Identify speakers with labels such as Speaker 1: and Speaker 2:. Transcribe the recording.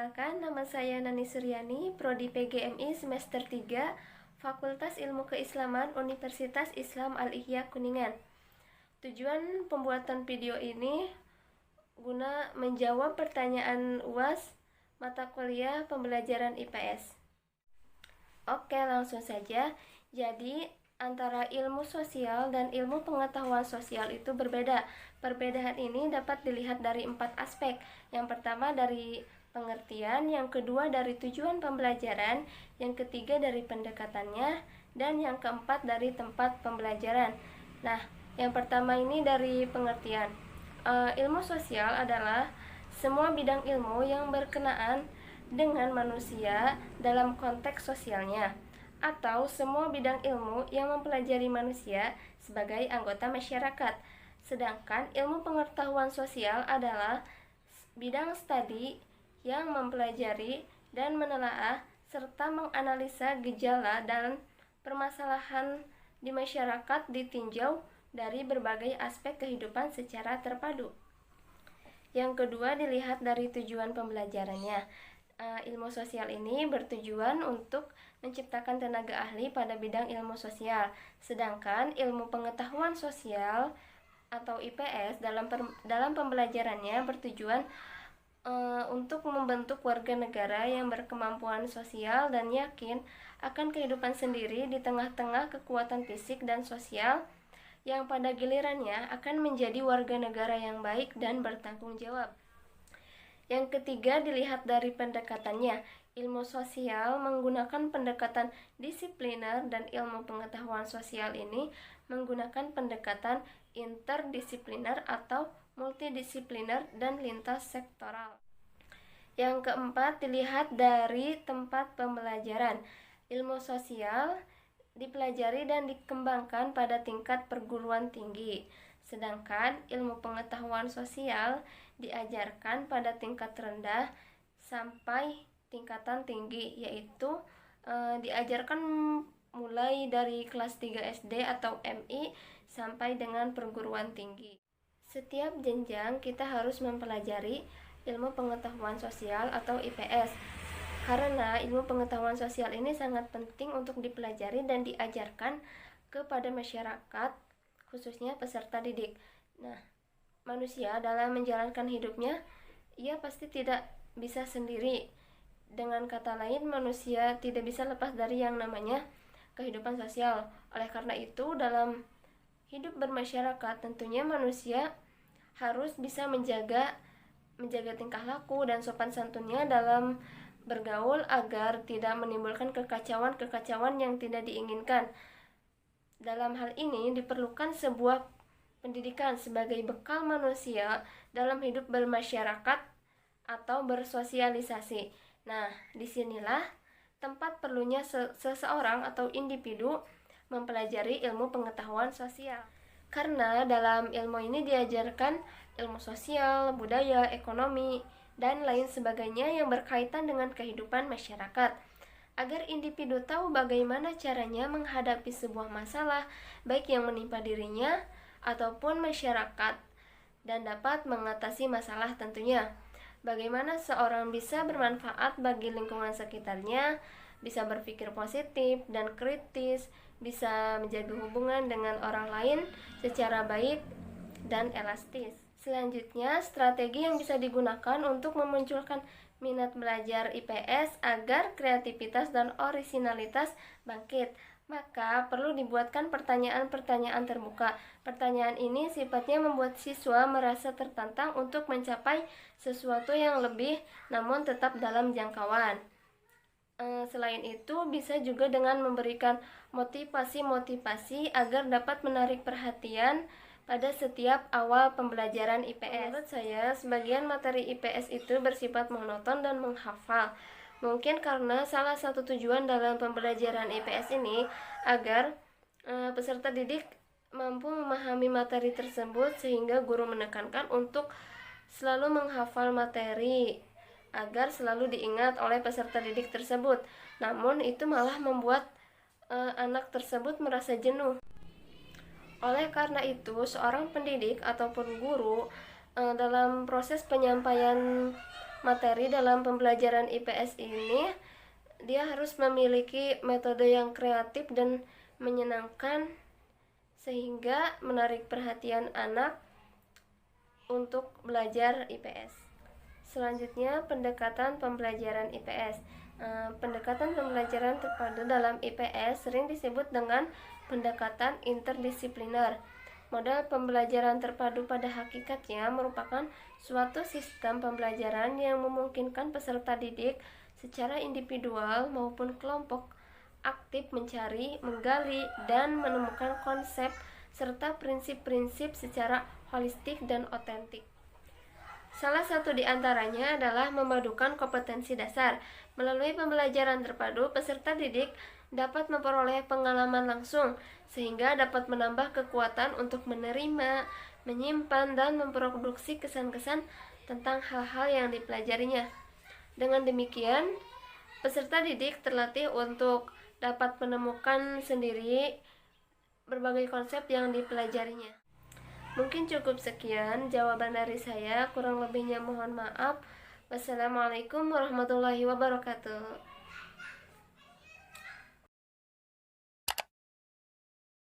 Speaker 1: Perkenalkan, nama saya Nani Suryani, Prodi PGMI semester 3, Fakultas Ilmu Keislaman Universitas Islam Al-Ihya Kuningan. Tujuan pembuatan video ini guna menjawab pertanyaan UAS mata kuliah pembelajaran IPS. Oke, langsung saja. Jadi, antara ilmu sosial dan ilmu pengetahuan sosial itu berbeda. Perbedaan ini dapat dilihat dari 4 aspek. Yang pertama dari pengertian, yang kedua dari tujuan pembelajaran, yang ketiga dari pendekatannya, dan yang keempat dari tempat pembelajaran. Nah, yang pertama ini dari pengertian. Ilmu sosial adalah semua bidang ilmu yang berkenaan dengan manusia dalam konteks sosialnya, atau semua bidang ilmu yang mempelajari manusia sebagai anggota masyarakat. Sedangkan ilmu pengetahuan sosial adalah bidang studi yang mempelajari dan menelaah serta menganalisa gejala dan permasalahan di masyarakat ditinjau dari berbagai aspek kehidupan secara terpadu. Yang kedua dilihat dari tujuan pembelajarannya. Ilmu sosial ini bertujuan untuk menciptakan tenaga ahli pada bidang ilmu sosial, sedangkan ilmu pengetahuan sosial atau IPS dalam pembelajarannya bertujuan untuk membentuk warga negara yang berkemampuan sosial dan yakin akan kehidupan sendiri di tengah-tengah kekuatan fisik dan sosial yang pada gilirannya akan menjadi warga negara yang baik dan bertanggung jawab. Yang ketiga dilihat dari pendekatannya. Ilmu sosial menggunakan pendekatan disipliner dan ilmu pengetahuan sosial ini menggunakan pendekatan interdisipliner atau multidisipliner dan lintas sektoral. Yang keempat dilihat dari tempat pembelajaran. Ilmu sosial dipelajari dan dikembangkan pada tingkat perguruan tinggi, sedangkan ilmu pengetahuan sosial diajarkan pada tingkat rendah sampai tingkatan tinggi, yaitu diajarkan mulai dari kelas 3 SD atau MI sampai dengan perguruan tinggi. Setiap jenjang kita harus mempelajari ilmu pengetahuan sosial atau IPS, karena ilmu pengetahuan sosial ini sangat penting untuk dipelajari dan diajarkan kepada masyarakat, khususnya peserta didik. Nah, manusia dalam menjalankan hidupnya, ia pasti tidak bisa sendiri. Dengan kata lain, manusia tidak bisa lepas dari yang namanya kehidupan sosial. Oleh karena itu, dalam hidup bermasyarakat, tentunya manusia harus bisa menjaga tingkah laku dan sopan santunnya dalam bergaul agar tidak menimbulkan kekacauan yang tidak diinginkan. Dalam hal ini diperlukan sebuah pendidikan sebagai bekal manusia dalam hidup bermasyarakat atau bersosialisasi. Nah, disinilah tempat perlunya seseorang atau individu mempelajari ilmu pengetahuan sosial. Karena dalam ilmu ini diajarkan ilmu sosial, budaya, ekonomi, dan lain sebagainya yang berkaitan dengan kehidupan masyarakat. Agar individu tahu bagaimana caranya menghadapi sebuah masalah, baik yang menimpa dirinya ataupun masyarakat, dan dapat mengatasi masalah tentunya. Bagaimana seorang bisa bermanfaat bagi lingkungan sekitarnya, bisa berpikir positif dan kritis, bisa menjaga hubungan dengan orang lain secara baik dan elastis. Selanjutnya, strategi yang bisa digunakan untuk memunculkan minat belajar IPS agar kreativitas dan orisinalitas bangkit. Maka perlu dibuatkan pertanyaan-pertanyaan terbuka. Pertanyaan ini sifatnya membuat siswa merasa tertantang untuk mencapai sesuatu yang lebih, namun tetap dalam jangkauan. Selain itu, bisa juga dengan memberikan motivasi agar dapat menarik perhatian pada setiap awal pembelajaran IPS. Menurut saya, sebagian materi IPS itu bersifat monoton dan menghafal. Mungkin karena salah satu tujuan dalam pembelajaran IPS ini agar peserta didik mampu memahami materi tersebut, sehingga guru menekankan untuk selalu menghafal materi agar selalu diingat oleh peserta didik tersebut. Namun itu malah membuat anak tersebut merasa jenuh. Oleh karena itu, seorang pendidik ataupun guru dalam proses penyampaian materi dalam pembelajaran IPS ini, dia harus memiliki metode yang kreatif dan menyenangkan sehingga menarik perhatian anak untuk belajar IPS. Selanjutnya, pendekatan pembelajaran IPS. Pendekatan pembelajaran terpadu dalam IPS sering disebut dengan pendekatan interdisipliner. Model pembelajaran terpadu pada hakikatnya merupakan suatu sistem pembelajaran yang memungkinkan peserta didik secara individual maupun kelompok aktif mencari, menggali, dan menemukan konsep serta prinsip-prinsip secara holistik dan otentik. Salah satu di antaranya adalah memadukan kompetensi dasar. Melalui pembelajaran terpadu, peserta didik dapat memperoleh pengalaman langsung, sehingga dapat menambah kekuatan untuk menerima, menyimpan, dan memproduksi kesan-kesan tentang hal-hal yang dipelajarinya. Dengan demikian, peserta didik terlatih untuk dapat menemukan sendiri berbagai konsep yang dipelajarinya. Mungkin cukup sekian jawaban dari saya, kurang lebihnya mohon maaf. Wassalamualaikum warahmatullahi wabarakatuh.